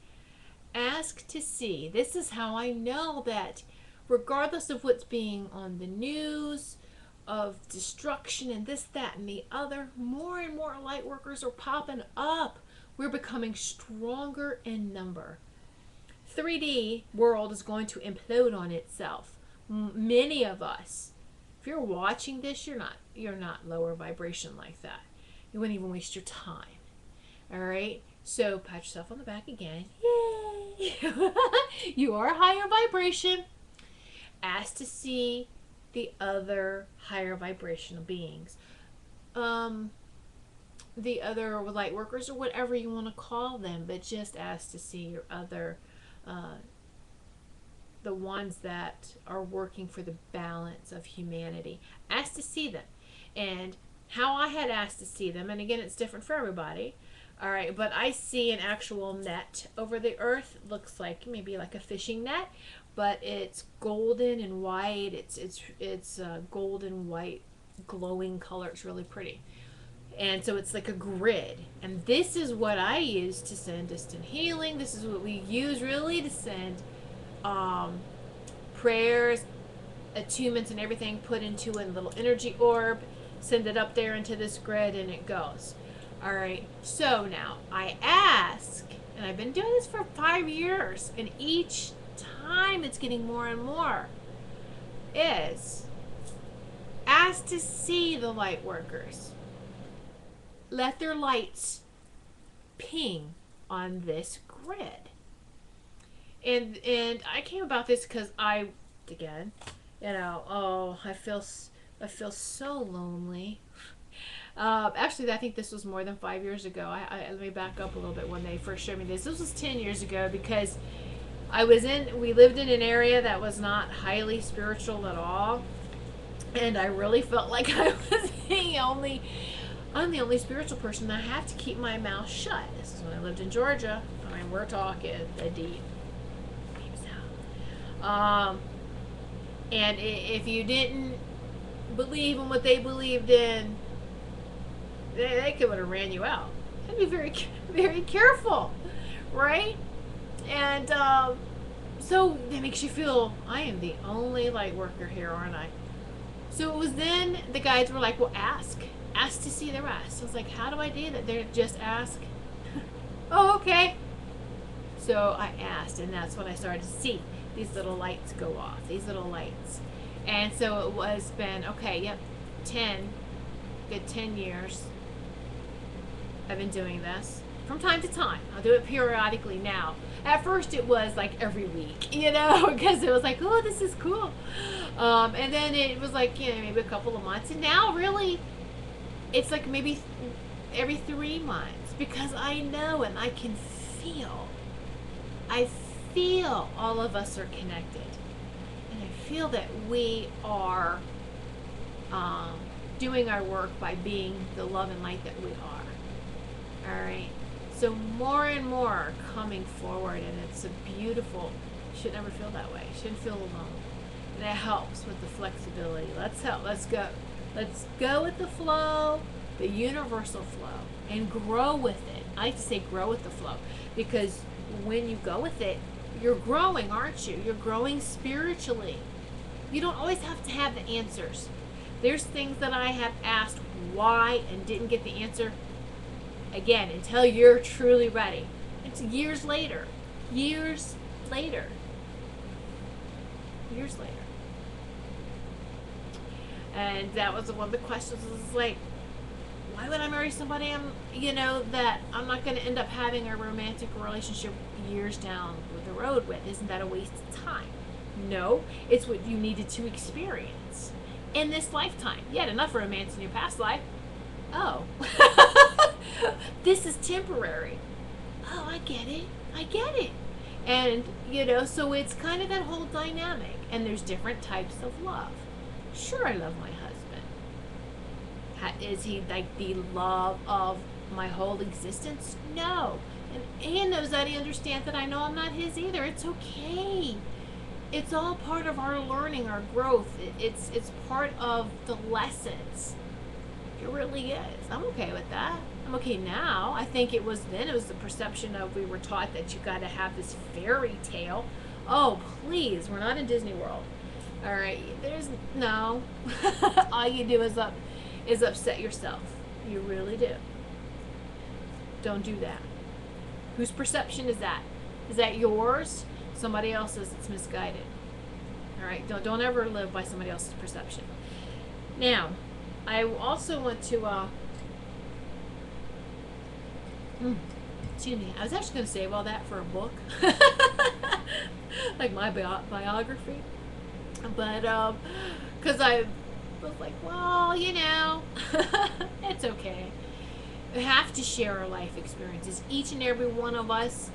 ask to see, this is how I know that regardless of what's being on the news destruction and this, that, and the other, more and more light workers are popping up. We're becoming stronger in number. 3D world is going to implode on itself. Many of us, if you're watching this, you're not lower vibration like that. You wouldn't even waste your time. All right, so pat yourself on the back again. Yay! You are a higher vibration. Ask to see the other higher vibrational beings, the other light workers, or whatever you want to call them, but just ask to see your other, the ones that are working for the balance of humanity. Ask to see them. And how I had asked to see them, and again, it's different for everybody. All right, but I see an actual net over the earth. Looks like maybe like a fishing net, but it's golden and white. It's golden white, glowing color. It's really pretty, and so it's like a grid. And this is what I use to send distant healing. This is what we use really to send prayers, attunements, and everything put into a little energy orb. Send it up there into this grid, and it goes. All right, so now I ask, and I've been doing this for 5 years, and each time it's getting more and more, is ask to see the light workers. Let their lights ping on this grid. And I came about this because I feel so lonely. Actually, I think this was more than 5 years ago. Let me back up a little bit when they first showed me this. This was 10 years ago, because we lived in an area that was not highly spiritual at all. And I really felt like I'm the only spiritual person. I have to keep my mouth shut. This is when I lived in Georgia. I mean, we're talking the deep south. And if you didn't believe in what they believed in, they could have ran you out. I'd be very, very careful, right? And so that makes you feel, I am the only light worker here, aren't I? So it was then the guides were like, well, ask to see the rest. I was like, how do I do that? They're just ask. Oh, okay. So I asked, and that's when I started to see these little lights go off, these little lights. And so it was been, okay, yep, 10 years I've been doing this from time to time. I'll do it periodically now. At first it was like every week, because it was like, oh, this is cool. And then it was like, maybe a couple of months. And now really it's like maybe every 3 months, because I know and I can feel. I feel all of us are connected. And I feel that we are doing our work by being the love and light that we are. All right. So more and more are coming forward, and it's a beautiful. You should never feel that way. You shouldn't feel alone. And it helps with the flexibility. Let's go. Let's go with the flow, the universal flow, and grow with it. I like to say grow with the flow, because when you go with it, you're growing, aren't you? You're growing spiritually. You don't always have to have the answers. There's things that I have asked why and didn't get the answer. Again, until you're truly ready. It's years later. Years later. And that was one of the questions. Was like, why would I marry somebody that I'm not going to end up having a romantic relationship years down the road with? Isn't that a waste of time? No, it's what you needed to experience in this lifetime. You had enough romance in your past life. Oh. This is temporary. Oh, I get it. And, so it's kind of that whole dynamic. And there's different types of love. Sure, I love my husband. Is he like the love of my whole existence? No. And he knows that. He understands that I know I'm not his either. It's okay. It's all part of our learning, our growth. It's part of the lessons. It really is. I'm okay with that. I'm okay now. I think it was the perception of, we were taught that you got to have this fairy tale. Oh, please, we're not in Disney World. All right, there's no. All you do is upset yourself. You really do. Don't do that. Whose perception is that? Is that yours? Somebody else's. It's misguided. All right, don't ever live by somebody else's perception. Now, I also want to. Excuse me. I was actually going to save all that for a book, like my biography. But because I was like, well, it's okay. We have to share our life experiences. Each and every one of us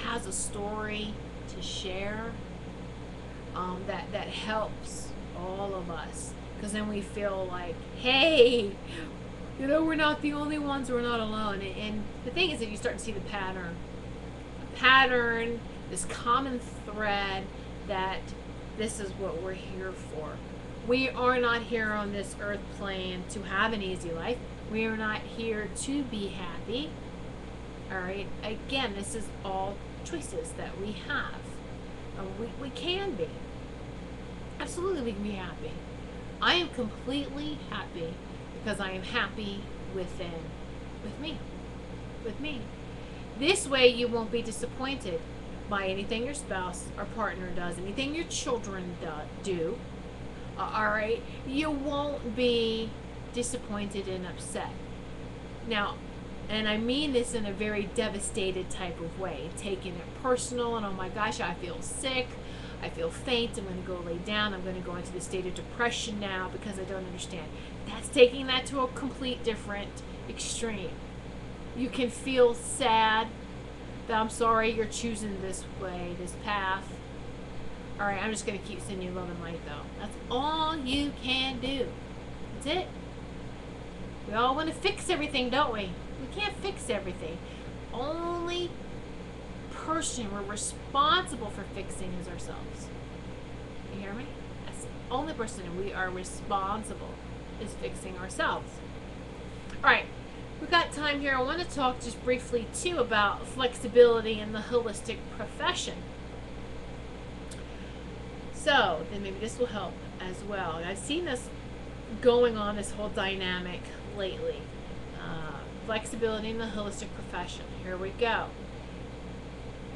has a story to share that helps all of us. Because then we feel like, hey, we're not the only ones. We're not alone. And the thing is that you start to see the pattern, this common thread that this is what we're here for. We are not here on this earth plane to have an easy life. We are not here to be happy. All right. Again, this is all choices that we have. We can be. Absolutely, we can be happy. I am completely happy because I am happy with me. This way you won't be disappointed by anything your spouse or partner does, anything your children do. All right? You won't be disappointed and upset. Now, and I mean this in a very devastated type of way, taking it personal and, oh my gosh, I feel sick. I feel faint. I'm going to go lay down. I'm going to go into the state of depression now because I don't understand. That's taking that to a complete different extreme. You can feel sad that I'm sorry you're choosing this way, this path. All right, I'm just going to keep sending you love and light, though. That's all you can do. That's it. We all want to fix everything, don't we? We can't fix everything. Only person we're responsible for fixing is ourselves. You hear me? That's the only person we are responsible is fixing ourselves. All right, we've got time here. I want to talk just briefly too about flexibility in the holistic profession. So then maybe this will help as well. I've seen this going on, this whole dynamic lately. Flexibility in the holistic profession. Here we go.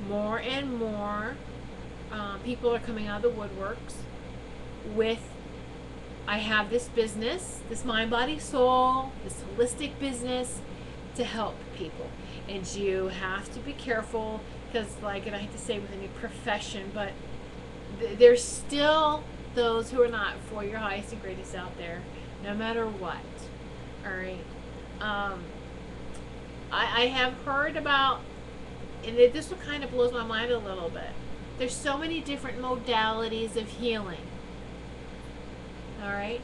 More and more people are coming out of the woodworks with, I have this business, this mind, body, soul, this holistic business to help people. And you have to be careful because, like, and I hate to say with any profession, but there's still those who are not for your highest and greatest out there, no matter what. All right. I have heard about, and this one kind of blows my mind a little bit. There's so many different modalities of healing. All right?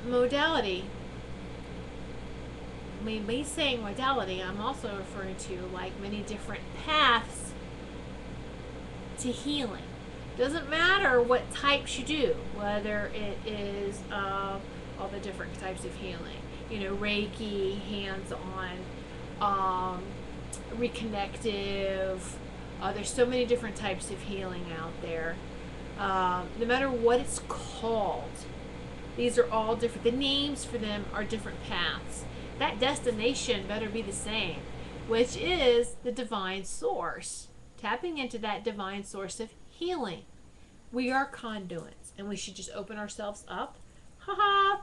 Modality. I mean, me saying modality, I'm also referring to like many different paths to healing. Doesn't matter what types you do, whether it is all the different types of healing. Reiki, hands-on, reconnective. There's so many different types of healing out there. No matter what it's called, these are all different. The names for them are different paths. That destination better be the same, which is the divine source. Tapping into that divine source of healing. We are conduits, and we should just open ourselves up,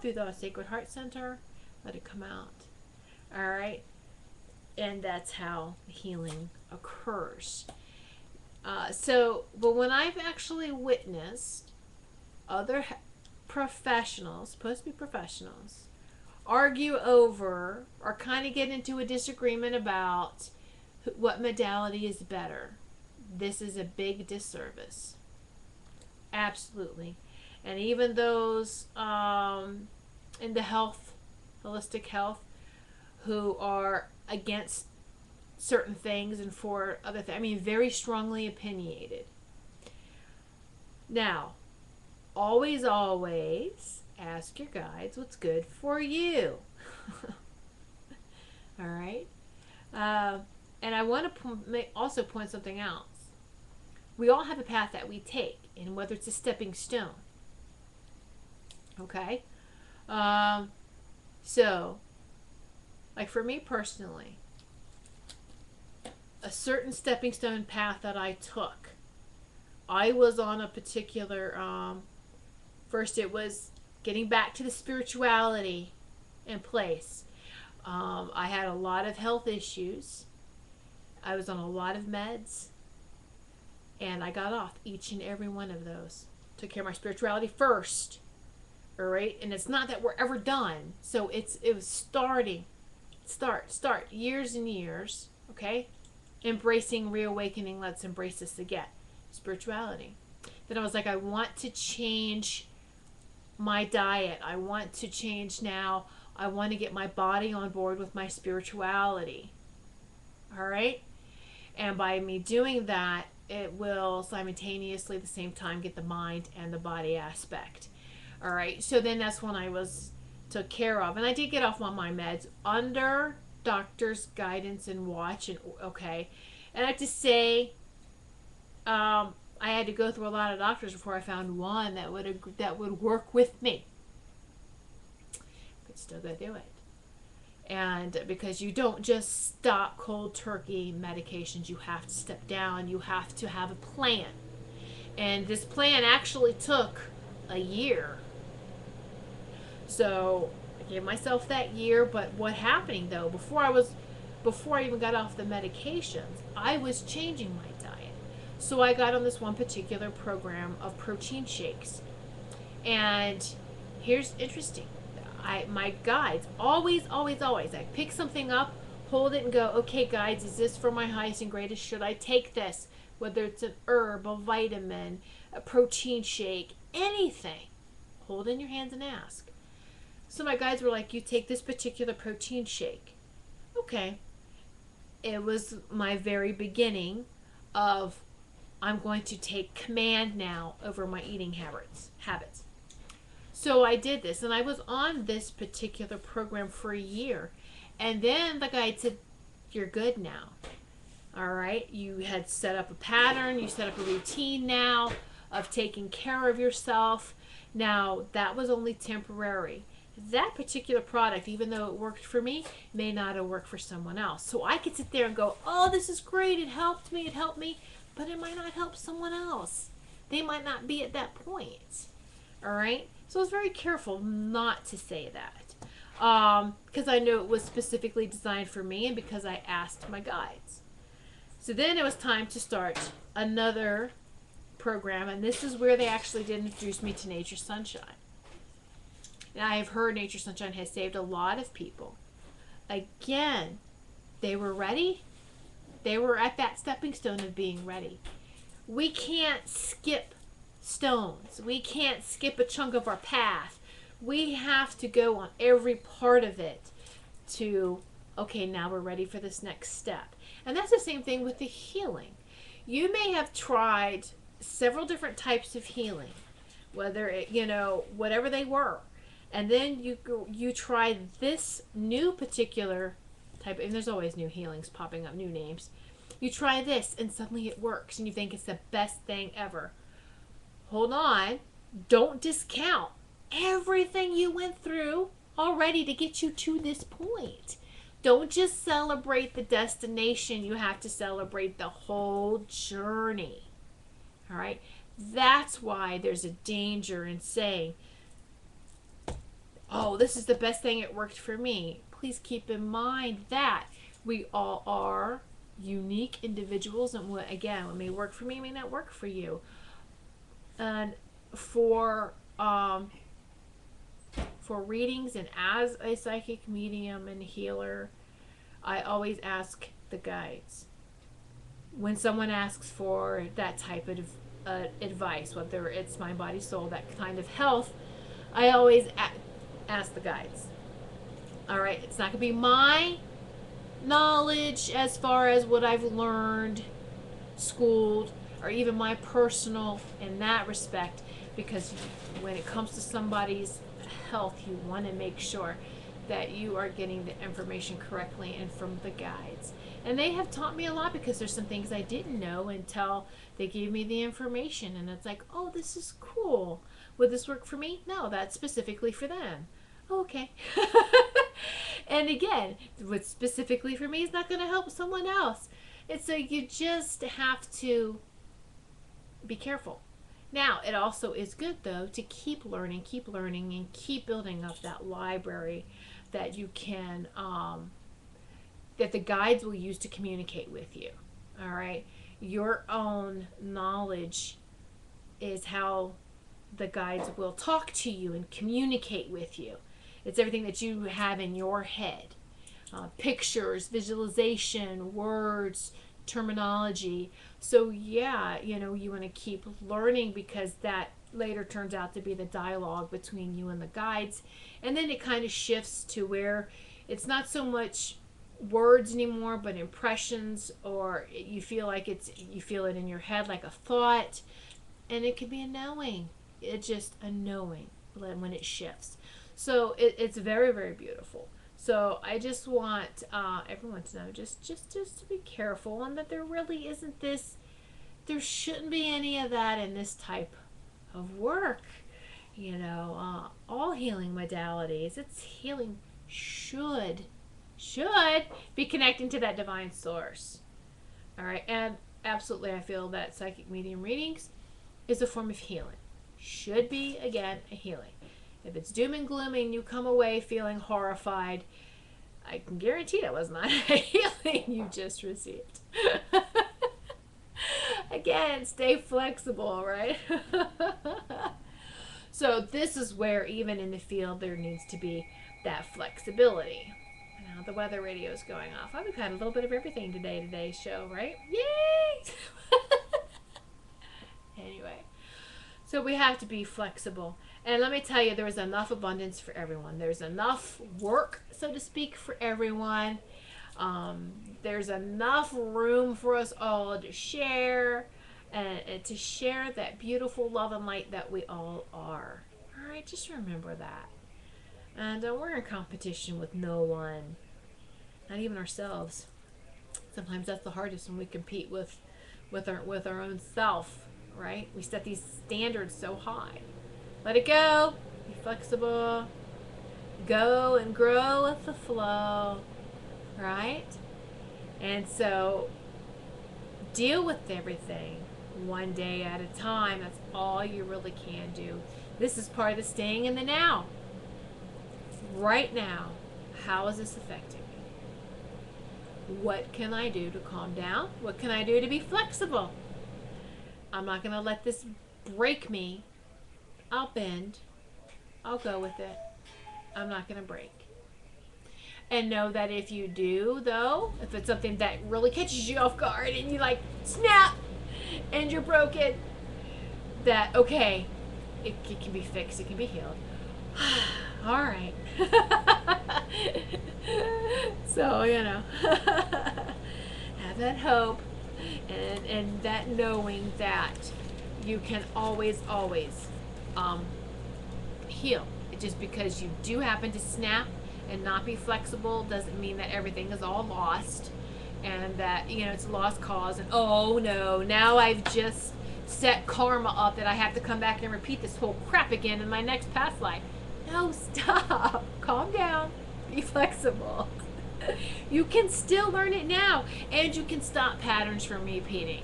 through the Sacred Heart Center. Let it come out. All right? And that's how healing occurs. But when I've actually witnessed other professionals, supposed to be professionals, argue over or kind of get into a disagreement about what modality is better, this is a big disservice. Absolutely. And even those in the holistic health, who are against certain things and for other things. I mean, very strongly opinionated. Now, always ask your guides what's good for you. All right? And I want to also point something else. We all have a path that we take, and whether it's a stepping stone. Okay? Um, so, like for me personally, a certain stepping stone path that I took, I was on a particular, first it was getting back to the spirituality in place. I had a lot of health issues. I was on a lot of meds, and I got off each and every one of those. Took care of my spirituality first, all right. And it's not that we're ever done. So it was start years and years. Okay, embracing, reawakening. Let's embrace this again. Spirituality. Then I was like, I want to change my diet. I want to change now. I want to get my body on board with my spirituality. All right. And by me doing that, it will simultaneously at the same time get the mind and the body aspect. All right. So then that's when I was took care of. And I did get off on my meds under doctor's guidance and watch. And okay. And I have to say, I had to go through a lot of doctors before I found one that would work with me. But still go do it. And because you don't just stop cold turkey medications, you have to step down. You have to have a plan. And this plan actually took a year. So I gave myself that year. But what happening though, before I even got off the medications, I was changing my diet. So I got on this one particular program of protein shakes. And here's interesting. My guides always I pick something up, hold it and go, okay guides, is this for my highest and greatest? Should I take this? Whether it's an herb, a vitamin, a protein shake, anything. Hold in your hands and ask. So my guides were like, you take this particular protein shake. Okay. It was my very beginning of I'm going to take command now over my eating habits. So I did this, and I was on this particular program for a year. And then the guide said, you're good now. All right. You had set up a pattern. You set up a routine now of taking care of yourself. Now, that was only temporary. That particular product, even though it worked for me, may not have worked for someone else. So I could sit there and go, oh, this is great. It helped me. But it might not help someone else. They might not be at that point. All right. So I was very careful not to say that because I knew it was specifically designed for me and because I asked my guides. So then it was time to start another program, and this is where they actually did introduce me to Nature Sunshine. And I have heard Nature Sunshine has saved a lot of people. Again, they were ready. They were at that stepping stone of being ready. We can't skip stones. We can't skip a chunk of our path. We have to go on every part of it to, okay, now we're ready for this next step. And that's the same thing with the healing. You may have tried several different types of healing, whether it, whatever they were. And then you try this new particular type, and there's always new healings popping up, new names. You try this and suddenly it works and you think it's the best thing ever. Hold on. Don't discount everything you went through already to get you to this point. Don't just celebrate the destination. You have to celebrate the whole journey. All right? That's why there's a danger in saying, oh, this is the best thing. It worked for me. Please keep in mind that we all are unique individuals, and what may work for me may not work for you. And for readings and as a psychic medium and healer, I always ask the guides. When someone asks for that type of advice, whether it's mind, body, soul, that kind of health, I always ask the guides. All right, it's not going to be my knowledge as far as what I've learned, schooled, or even my personal in that respect, because when it comes to somebody's health, you want to make sure that you are getting the information correctly and from the guides. And they have taught me a lot, because there's some things I didn't know until they gave me the information, and it's like, oh, this is cool. Would this work for me? No, that's specifically for them. Oh, okay. And again, what's specifically for me is not going to help someone else. And so you just have to be careful. Now, it also is good, though, to keep learning, and keep building up that library that you can, that the guides will use to communicate with you. All right? Your own knowledge is how the guides will talk to you and communicate with you. It's everything that you have in your head, pictures, visualization, words, terminology. So yeah, you want to keep learning, because that later turns out to be the dialogue between you and the guides. And then it kind of shifts to where it's not so much words anymore, but impressions, or you feel it in your head like a thought. And it can be a knowing. It's just a knowing when it shifts. So it's very, very beautiful. So I just want everyone to know just to be careful, and that there really isn't there shouldn't be any of that in this type of work. All healing modalities, it's healing should be connecting to that divine source. All right, and absolutely, I feel that psychic medium readings is a form of healing. Should be, again, a healing. If it's doom and gloom and you come away feeling horrified, I can guarantee that was not a healing you just received. Again, stay flexible, right? So this is where, even in the field, there needs to be that flexibility. Now the weather radio is going off. We've had a little bit of everything today's show, right? Yay! Anyway, so we have to be flexible. And let me tell you, there is enough abundance for everyone. There's enough work, so to speak, for everyone. There's enough room for us all to share, and to share that beautiful love and light that we all are. All right, just remember that. And we're in competition with no one, not even ourselves. Sometimes that's the hardest, when we compete with our own self, right? We set these standards so high. Let it go. Be flexible. Go and grow with the flow, right? And so deal with everything one day at a time. That's all you really can do. This is part of the staying in the now. Right now, how is this affecting me? What can I do to calm down? What can I do to be flexible? I'm not going to let this break me. I'll bend. I'll go with it. I'm not going to break. And know that if you do, though, if it's something that really catches you off guard and you snap and you're broken, that, okay, it can be fixed. It can be healed. All right. So, have that hope and that knowing that you can always heal. Just because you do happen to snap and not be flexible doesn't mean that everything is all lost, and that it's a lost cause, and oh no, now I've just set karma up that I have to come back and repeat this whole crap again in my next past life. No, stop. Calm down. Be flexible. You can still learn it now, and you can stop patterns from repeating.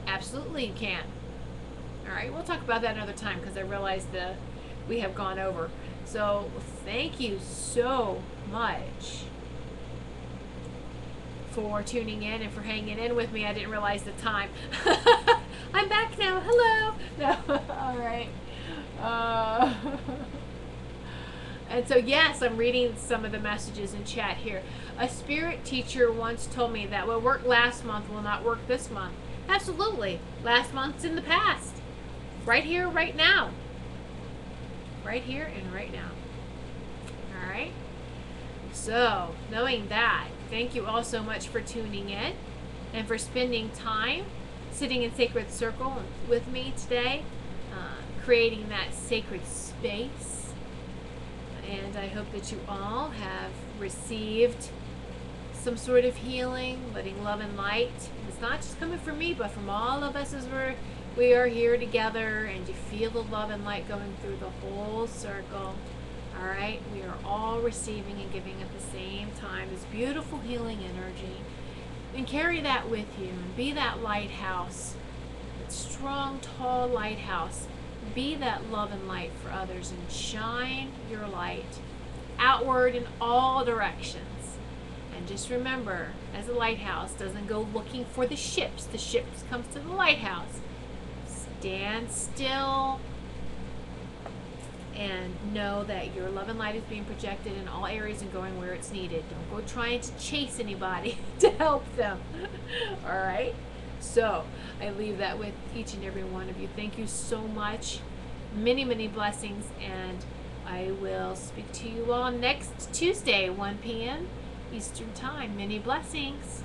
Absolutely you can. All right, we'll talk about that another time, because I realize we have gone over. So thank you so much for tuning in and for hanging in with me. I didn't realize the time. I'm back now. Hello. No. All right. And so, yes, I'm reading some of the messages in chat here. A spirit teacher once told me that what worked last month will not work this month. Absolutely. Last month's in the past. Right here, right now. Right here and right now. All right? So, knowing that, thank you all so much for tuning in and for spending time sitting in Sacred Circle with me today, creating that sacred space. And I hope that you all have received some sort of healing, letting love and light. It's not just coming from me, but from all of us as we're We are here together, and you feel the love and light going through the whole circle. All right, we are all receiving and giving at the same time. This beautiful healing energy, and carry that with you, and be that lighthouse, that strong, tall lighthouse. Be that love and light for others, and shine your light outward in all directions. And just remember, as a lighthouse doesn't go looking for the ships comes to the lighthouse. Stand still and know that your love and light is being projected in all areas and going where it's needed. Don't go trying to chase anybody to help them. All right? So I leave that with each and every one of you. Thank you so much. Many, many blessings, and I will speak to you all next Tuesday, 1 p.m. Eastern Time. Many blessings.